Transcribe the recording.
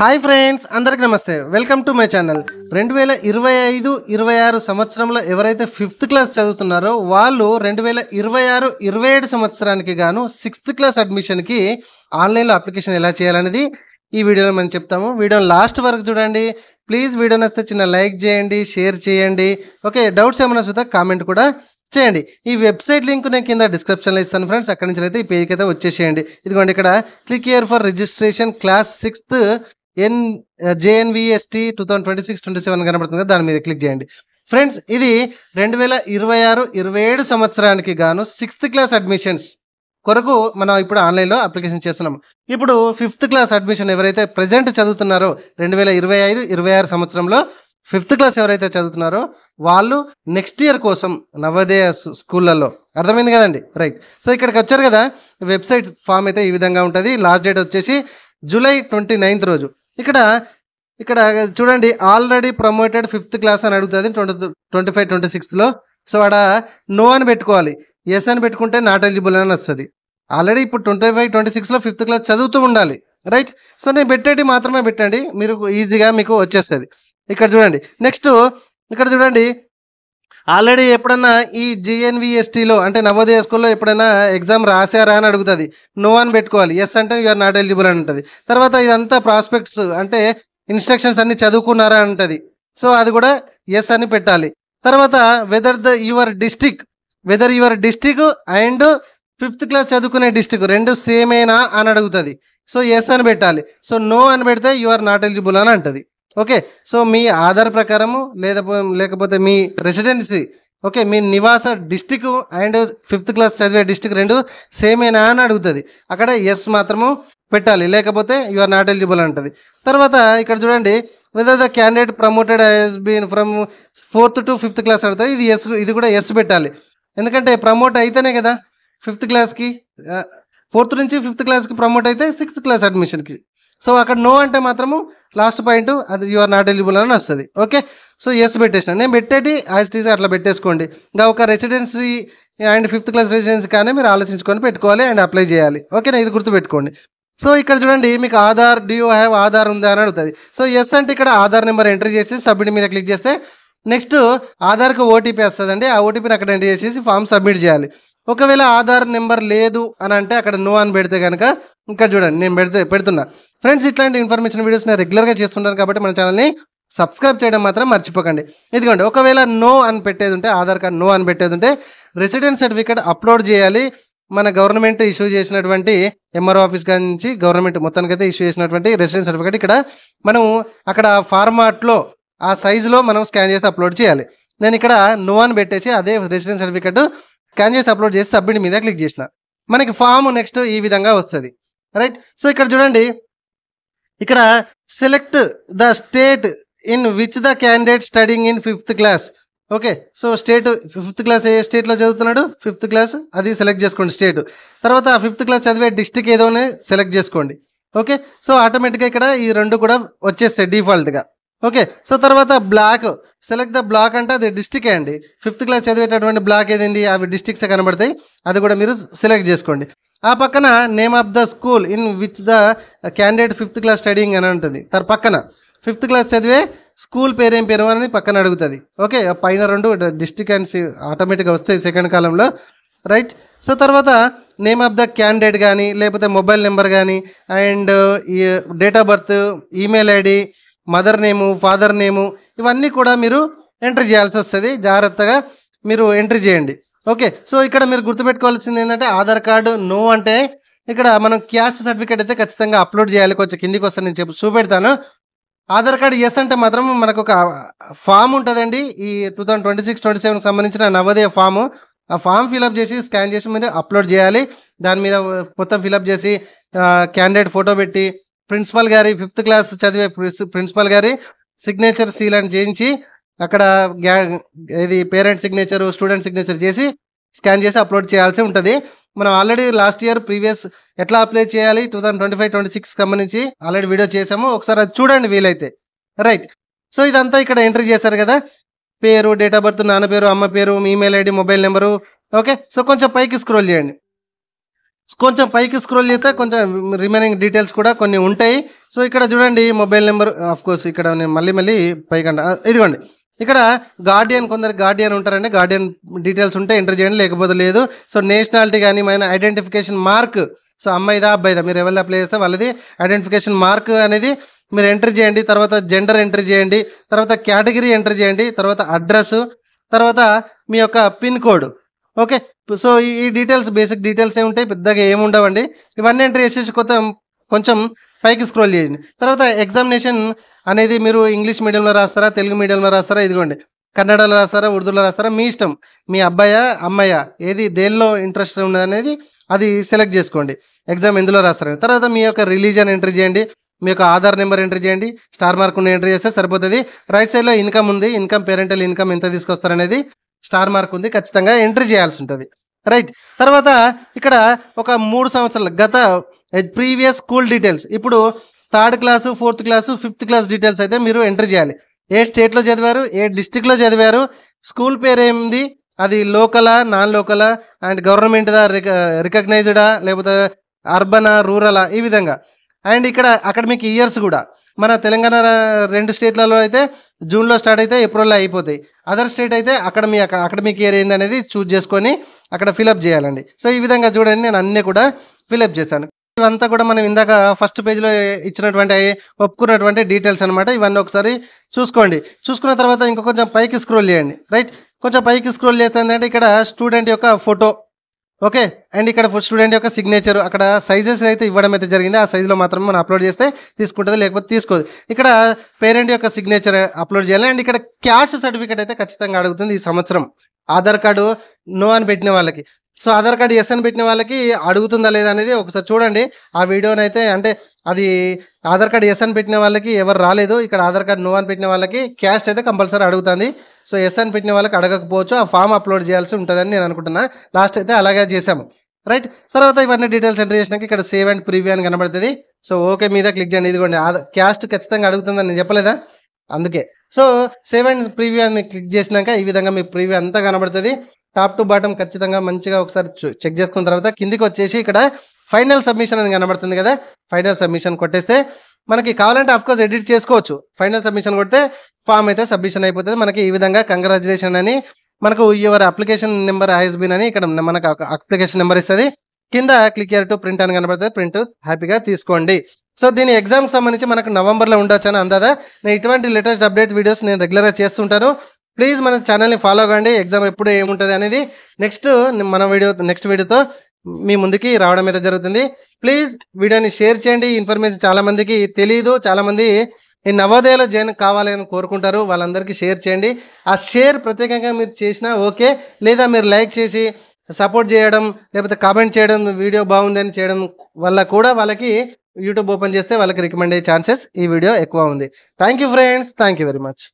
Hi friends, అందరికీ నమస్తే. Welcome to my channel. 2025-26 సంవత్సరంలో ఎవరైతే 5th క్లాస్ చదువుతున్నారో వాళ్ళు 2026-27 సంవత్సరానికి గాను 6th క్లాస్ అడ్మిషన్కి ఆన్లైన్లో అప్లికేషన్ ఎలా చేయాలనేది ఈ వీడియోలో మనం చెప్తాము. వీడియోని లాస్ట్ వరకు చూడండి. ప్లీజ్ వీడియో నచ్చితే చిన్న లైక్ చేయండి, షేర్ చేయండి. ఓకే, డౌట్స్ ఏమైనా చూద్దాం, కామెంట్ కూడా చేయండి. ఈ వెబ్సైట్ లింక్ నేను కింద డిస్క్రిప్షన్లో ఇస్తాను ఫ్రెండ్స్. అక్కడి నుంచి అయితే ఈ పేజ్కి అయితే వచ్చేసేయండి. ఇదిగోండి, ఇక్కడ click here for registration class 6th JNVST 2026-27 కనబడుతుంది కదా, దాని మీద క్లిక్ చేయండి ఫ్రెండ్స్. ఇది 2026-27 సంవత్సరానికి గాను 6th క్లాస్ అడ్మిషన్స్ కొరకు మనం ఇప్పుడు ఆన్లైన్లో అప్లికేషన్ చేస్తున్నాం. ఇప్పుడు 5th క్లాస్ అడ్మిషన్ ఎవరైతే ప్రజెంట్ చదువుతున్నారో 2025-26 సంవత్సరంలో 5th క్లాస్ ఎవరైతే చదువుతున్నారో వాళ్ళు నెక్స్ట్ ఇయర్ కోసం నవోదయ స్కూళ్ళల్లో, అర్థమైంది కదండి, రైట్. సో ఇక్కడికి వచ్చారు కదా, వెబ్సైట్ ఫామ్ అయితే ఈ విధంగా ఉంటుంది. లాస్ట్ డేట్ వచ్చేసి జూలై 29th రోజు. ఇక్కడ చూడండి, ఆల్రెడీ ప్రమోటెడ్ 5th క్లాస్ అని అడుగుతుంది 25-26లో. సో అక్కడ నో అని పెట్టుకోవాలి, ఎస్ అని పెట్టుకుంటే నాట్ ఎలిజిబుల్ అని వస్తుంది. ఆల్రెడీ ఇప్పుడు 25-26లో 5th క్లాస్ చదువుతూ ఉండాలి, రైట్. సో నేను పెట్టేటి మాత్రమే పెట్టండి, మీరు ఈజీగా మీకు వచ్చేస్తుంది. ఇక్కడ చూడండి, నెక్స్ట్ ఇక్కడ చూడండి, ఆల్రెడీ ఎప్పుడన్నా ఈ JNVSTలో అంటే నవోదయ స్కూల్లో ఎప్పుడైనా ఎగ్జామ్ రాశారా అని అడుగుతుంది. నో అని పెట్టుకోవాలి, ఎస్ అంటే యూఆర్ నాట్ ఎలిజిబుల్ అని ఉంటుంది. తర్వాత ఇదంతా ప్రాస్పెక్ట్స్ అంటే ఇన్స్ట్రక్షన్స్ అన్ని చదువుకున్నారా అని ఉంటుంది. సో అది కూడా ఎస్ అని పెట్టాలి. తర్వాత weather your district and 5th class చదువుకునే డిస్టిక్ రెండు సేమేనా అని అడుగుతుంది. సో ఎస్ అని పెట్టాలి. సో నో అని పెడితే యూఆర్ నాట్ ఎలిజిబుల్ అని అంటుంది. ఓకే, సో మీ ఆధార్ ప్రకారము లేకపోతే మీ రెసిడెన్సీ, ఓకే, మీ నివాస డిస్టిక్ అండ్ 5th క్లాస్ చదివే డిస్టిక్ రెండు సేమేనా అని అడుగుతుంది. అక్కడ ఎస్ మాత్రము పెట్టాలి, లేకపోతే యు ఆర్ నాట్ ఎలిజిబుల్ అంటుంది. తర్వాత ఇక్కడ చూడండి, whether the candidate promoted has been from 4th to 5th class అడుగుతుంది. ఇది కూడా ఎస్ పెట్టాలి, ఎందుకంటే ప్రమోట్ అయితేనే కదా 5th క్లాస్కి, 4th నుంచి 5th క్లాస్కి ప్రమోట్ అయితే 6th క్లాస్ అడ్మిషన్కి. సో అక్కడ నో అంటే మాత్రము లాస్ట్ పాయింట్ అది యు ఆర్ నాట్ ఎలిజిబుల్ అని వస్తుంది. ఓకే, సో ఎస్ పెట్టేసాను. నేను పెట్టేది యాజ్ అట్లా పెట్టేసుకోండి. ఇంకా ఒక residency and 5th class residency కానీ మీరు ఆలోచించుకొని పెట్టుకోవాలి అండ్ అప్లై చేయాలి. ఓకేనా, ఇది గుర్తుపెట్టుకోండి. సో ఇక్కడ చూడండి, మీకు Aadhaar, do you have Aadhaar ఉందా అని అడుగుతుంది. సో ఎస్ అంటే ఇక్కడ ఆధార్ నెంబర్ ఎంట్రీ చేసి సబ్మిట్ మీద క్లిక్ చేస్తే నెక్స్ట్ ఆధార్కి ఓటీపీ వస్తుందండి. ఆ ఓటీపీని అక్కడ ఎంట్రీ చేసేసి ఫామ్ సబ్మిట్ చేయాలి. ఒకవేళ ఆధార్ నెంబర్ లేదు అని అంటే అక్కడ నో అని పెడితే కనుక, ఇంకా చూడండి నేను పెడుతున్నా ఫ్రెండ్స్. ఇట్లాంటి ఇన్ఫర్మేషన్ వీడియోస్ నేను రెగ్యులర్గా చేస్తుంటాను కాబట్టి మన ఛానల్ని సబ్స్క్రైబ్ చేయడం మాత్రం మర్చిపోకండి. ఇదిగోండి, ఒకవేళ నో అని పెట్టేది ఉంటే, ఆధార్ కార్డ్ నో అని పెట్టేది ఉంటే రెసిడెన్స్ సర్టిఫికేట్ అప్లోడ్ చేయాలి. మన గవర్నమెంట్ ఇష్యూ చేసినటువంటి MRO ఆఫీస్ నుంచి గవర్నమెంట్ మొత్తానికైతే ఇష్యూ చేసినటువంటి రెసిడెన్స్ సర్టిఫికేట్ ఇక్కడ మనం అక్కడ ఫార్మాట్లో ఆ సైజులో మనం స్కాన్ చేసి అప్లోడ్ చేయాలి. నేను ఇక్కడ నో అని పెట్టేసి అదే రెసిడెన్స్ సర్టిఫికేట్ స్కాన్ చేసి అప్లోడ్ చేసి సబ్మిట్ మీద క్లిక్ చేసిన మనకి ఫామ్ నెక్స్ట్ ఈ విధంగా వస్తుంది, రైట్. సో ఇక్కడ చూడండి, ఇక్కడ select the state in which the candidate studying in 5th class. Okay, so state 5th class ఏ స్టేట్లో చదువుతున్నాడు, 5th క్లాస్ అది సెలెక్ట్ చేసుకోండి స్టేట్. తర్వాత 5th క్లాస్ చదివే డిస్టిక్ ఏదోనే సెలెక్ట్ చేసుకోండి. ఓకే, సో ఆటోమేటిక్గా ఇక్కడ ఈ రెండు కూడా వచ్చేస్తాయి డిఫాల్ట్గా. ఓకే, సో తర్వాత బ్లాక్, సెలెక్ట్ ద బ్లాక్ అంటే అది డిస్టికే అండి. 5th క్లాస్ చదివేటటువంటి బ్లాక్ ఏదండి, అవి డిస్టిక్సే కనబడతాయి, అది కూడా మీరు సెలెక్ట్ చేసుకోండి. ఆ పక్కన name of the school in which the candidate 5th class studying అని ఉంటుంది. పక్కన 5th క్లాస్ చదివే స్కూల్ పేరేం పేరు అని పక్కన అడుగుతుంది. ఓకే, పైన రెండు డిస్టిక్ అండ్ ఆటోమేటిక్గా వస్తాయి సెకండ్ కాలంలో, రైట్. సో తర్వాత నేమ్ ఆఫ్ ద క్యాండిడేట్ కానీ లేకపోతే మొబైల్ నెంబర్ కానీ and date of birth, email ID, mother name, father name, ఇవన్నీ కూడా మీరు ఎంట్రీ చేయాల్సి వస్తుంది. జాగ్రత్తగా మీరు ఎంట్రీ చేయండి. ఓకే, సో ఇక్కడ మీరు గుర్తుపెట్టుకోవాల్సింది ఏంటంటే, ఆధార్ కార్డు నో అంటే ఇక్కడ మనం క్యాస్ట్ సర్టిఫికేట్ అయితే ఖచ్చితంగా అప్లోడ్ చేయాలి. కొంచెం కిందికి వస్తే నేను చూపెడతాను. ఆధార్ కార్డు ఎస్ అంటే మాత్రం మనకు ఒక ఫామ్ ఉంటుందండి, ఈ 2026-27 సంబంధించిన నవోదయ ఫాము. ఆ ఫామ్ ఫిలప్ చేసి స్కాన్ చేసి మీరు అప్లోడ్ చేయాలి. దాని మీద మొత్తం ఫిలప్ చేసి క్యాండిడేట్ ఫోటో పెట్టి ప్రిన్సిపల్ గారి 5th క్లాస్ చదివే ప్రిన్సిపల్ గారి సిగ్నేచర్ సీల్ అని చేయించి అక్కడ ఇది పేరెంట్ సిగ్నేచర్, స్టూడెంట్ సిగ్నేచర్ చేసి స్కాన్ చేసి అప్లోడ్ చేయాల్సి ఉంటుంది. మనం ఆల్రెడీ లాస్ట్ ఇయర్ ప్రీవియస్ ఎట్లా అప్లై చేయాలి 2025-26 సంబంధించి ఆల్రెడీ వీడియో చేసాము, ఒకసారి అది చూడండి వీలైతే, రైట్. సో ఇదంతా ఇక్కడ ఎంట్రీ చేశారు కదా, పేరు, డేట్ ఆఫ్ బర్త్, నాన్న పేరు, అమ్మ పేరు, email ID, mobile number. Okay, so కొంచెం పైకి స్క్రోల్ చేయండి. కొంచెం పైకి స్క్రోల్ చేస్తే కొంచెం రిమైనింగ్ డీటెయిల్స్ కూడా కొన్ని ఉంటాయి. సో ఇక్కడ చూడండి మొబైల్ నెంబర్ కోర్స్ ఇక్కడ నేను మళ్ళీ పైకంట ఇదిగోండి ఇక్కడ కొందరు గార్డియన్ ఉంటారండి. గార్డియన్ డీటెయిల్స్ ఉంటే ఎంటర్ చేయండి, లేకపోతే లేదు. సో నేషనాలిటీ కానీ మన ఐడెంటిఫికేషన్ మార్క్, సో అమ్మాయిదా అబ్బాయిదా మీరు ఎవరిది అప్లై చేస్తే వాళ్ళది ఐడెంటిఫికేషన్ మార్క్ అనేది మీరు ఎంటర్ చేయండి. తర్వాత జెండర్ ఎంటర్ చేయండి, తర్వాత కేటగిరీ ఎంటర్ చేయండి, తర్వాత అడ్రస్, తర్వాత మీ యొక్క పిన్ కోడ్. ఓకే, సో ఈ డీటెయిల్స్ బేసిక్ డీటెయిల్స్ ఉంటాయి, పెద్దగా ఏముండవండి. ఇవన్నీ ఎంటర్ చేసేసి కొంచెం పైకి స్క్రోల్ చేయండి. తర్వాత ఎగ్జామినేషన్ అనేది మీరు ఇంగ్లీష్ మీడియంలో రాస్తారా, తెలుగు మీడియంలో రాస్తారా, ఇదిగోండి కన్నడలో రాస్తారా, ఉర్దూలో రాస్తారా, మీ ఇష్టం. మీ అబ్బాయా అమ్మాయా ఏది దేనిలో ఇంట్రెస్ట్ ఉన్నదనేది అది సెలెక్ట్ చేసుకోండి. ఎగ్జామ్ ఎందులో రాస్తారని. తర్వాత మీ యొక్క రిలీజన్ ఎంటర్ చేయండి, మీ యొక్క ఆధార్ నెంబర్ ఎంటర్ చేయండి, స్టార్ మార్క్ ఉన్న ఎంటర్ చేస్తే సరిపోతుంది. రైట్ సైడ్లో ఇన్కమ్ ఉంది, ఇన్కమ్ పేరెంటల్ ఇన్కమ్ ఎంత తీసుకొస్తారనేది స్టార్ మార్క్ ఉంది, ఖచ్చితంగా ఎంట్రీ చేయాల్సి ఉంటుంది. రైట్, తర్వాత ఇక్కడ ఒక 3 సంవత్సరాల గత ప్రీవియస్ స్కూల్ డీటెయిల్స్, ఇప్పుడు 3rd class 4th class 5th class details అయితే మీరు ఎంటర్ చేయాలి. ఏ స్టేట్లో చదివారు, ఏ డిస్టిక్లో చదివారు, స్కూల్ పేరు ఏంది, అది లోకలా నాన్ లోకలా అండ్ గవర్నమెంట్దా రికగ్నైజ్డా లేకపోతే అర్బనా రూరలా, ఈ విధంగా. అండ్ ఇక్కడ అకాడమిక్ ఇయర్స్ కూడా మన తెలంగాణ 2 స్టేట్లలో అయితే జూన్లో స్టార్ట్ అయితే ఏప్రిల్లో అయిపోతాయి. అదర్ స్టేట్ అయితే అకాడమిక్ ఇయర్ ఏంది అనేది చూజ్ చేసుకొని అక్కడ ఫిలప్ చేయాలండి. సో ఈ విధంగా చూడండి నేను అన్నీ కూడా ఫిలప్ చేశాను. ఇవంతా కూడా మనం ఇందాక ఫస్ట్ పేజ్లో ఇచ్చినటువంటి ఒప్పుకున్నటువంటి డీటెయిల్స్ అనమాట. ఇవన్నీ ఒకసారి చూసుకోండి. చూసుకున్న తర్వాత ఇంకా కొంచెం పైకి స్క్రోల్ చేయండి. రైట్, కొంచెం పైకి స్క్రోల్ చేస్తుందంటే ఇక్కడ స్టూడెంట్ యొక్క ఫోటో. ఓకే, అండ్ ఇక్కడ స్టూడెంట్ యొక్క సిగ్నేచర్, అక్కడ సైజెస్ అయితే ఇవ్వడం అయితే జరిగింది. ఆ సైజులో మాత్రం మనం అప్లోడ్ చేస్తే తీసుకుంటుంది, లేకపోతే తీసుకోదు. ఇక్కడ పేరెంట్ యొక్క సిగ్నేచర్ అప్లోడ్ చేయాలి. అండ్ ఇక్కడ క్యాస్ట్ సర్టిఫికేట్ అయితే ఖచ్చితంగా అడుగుతుంది ఈ సంవత్సరం. ఆధార్ కార్డు నో అని పెట్టిన వాళ్ళకి, సో ఆధార్ కార్డు ఎస్ అని పెట్టిన వాళ్ళకి అడుగుతుందా లేదా అనేది ఒకసారి చూడండి ఆ వీడియోని అయితే. అంటే అది ఆధార్ కార్డు ఎస్ అని పెట్టిన వాళ్ళకి ఎవరు రాలేదు, ఇక్కడ ఆధార్ కార్డు నో అని పెట్టిన వాళ్ళకి క్యాస్ట్ అయితే కంపల్సరీ అడుగుతుంది. సో ఎస్ అని పెట్టిన వాళ్ళకి అడగకపోవచ్చు, ఆ ఫామ్ అప్లోడ్ చేయాల్సి ఉంటుందని నేను అనుకుంటున్నా. లాస్ట్ అయితే అలాగే చేసాము. రైట్, తర్వాత ఇవన్నీ డీటెయిల్స్ ఎంటర్ చేసినాక ఇక్కడ సేవ్ అండ్ ప్రివ్యూ అని కనబడుతుంది. సో ఓకే మీద క్లిక్ చేయండి. ఇదిగోండి క్యాస్ట్ ఖచ్చితంగా అడుగుతుందని నేను చెప్పలేదా, అందుకే. సో సేవ్ అండ్ ప్రివ్యూ అని మీకు క్లిక్ చేసినాక ఈ విధంగా మీ ప్రివ్యూ అంతా కనబడుతుంది. టాప్ టు బాటమ్ ఖచ్చితంగా మంచిగా ఒకసారి చెక్ చేసుకున్న తర్వాత కిందికి వచ్చేసి ఇక్కడ ఫైనల్ సబ్మిషన్ అని కనబడుతుంది కదా, ఫైనల్ సబ్మిషన్ కొట్టేస్తే మనకి కావాలంటే ఆఫ్కోర్స్ ఎడిట్ చేసుకోవచ్చు. ఫైనల్ సబ్మిషన్ కొడితే ఫామ్ అయితే సబ్మిషన్ అయిపోతుంది. మనకి ఈ విధంగా కంగ్రాచులేషన్ అని మనకు your application number has been అని ఇక్కడ మనకు అప్లికేషన్ నెంబర్ ఇస్తుంది. కింద క్లిక్ హియర్ టు ప్రింట్ అని కనబడుతుంది, ప్రింట్ హ్యాపీగా తీసుకోండి. సో దీని ఎగ్జామ్కి సంబంధించి మనకు నవంబర్లో ఉండొచ్చు అని అందాదా. నేను ఇటువంటి లేటెస్ట్ అప్డేట్ వీడియోస్ నేను రెగ్యులర్గా చేస్తుంటాను. ప్లీజ్ మన ఛానల్ని ఫాలో కండి. ఎగ్జామ్ ఎప్పుడు ఏముంటుంది అనేది నెక్స్ట్ వీడియోతో మీ ముందుకి రావడం అయితే జరుగుతుంది. ప్లీజ్ వీడియోని షేర్ చేయండి. ఇన్ఫర్మేషన్ చాలామందికి తెలియదు, చాలామంది ఈ నవోదయలో జాయిన్ కావాలని కోరుకుంటారు, వాళ్ళందరికీ షేర్ చేయండి. ఆ షేర్ ప్రత్యేకంగా మీరు చేసినా ఓకే, లేదా మీరు లైక్ చేసి సపోర్ట్ చేయడం, లేకపోతే కామెంట్ చేయడం, వీడియో బాగుందని చేయడం వల్ల కూడా వాళ్ళకి యూట్యూబ్ ఓపెన్ చేస్తే వాళ్ళకి రికమెండ్ అయ్యే ఛాన్సెస్ ఈ వీడియో ఎక్కువ ఉంది. Thank you friends, thank you very much.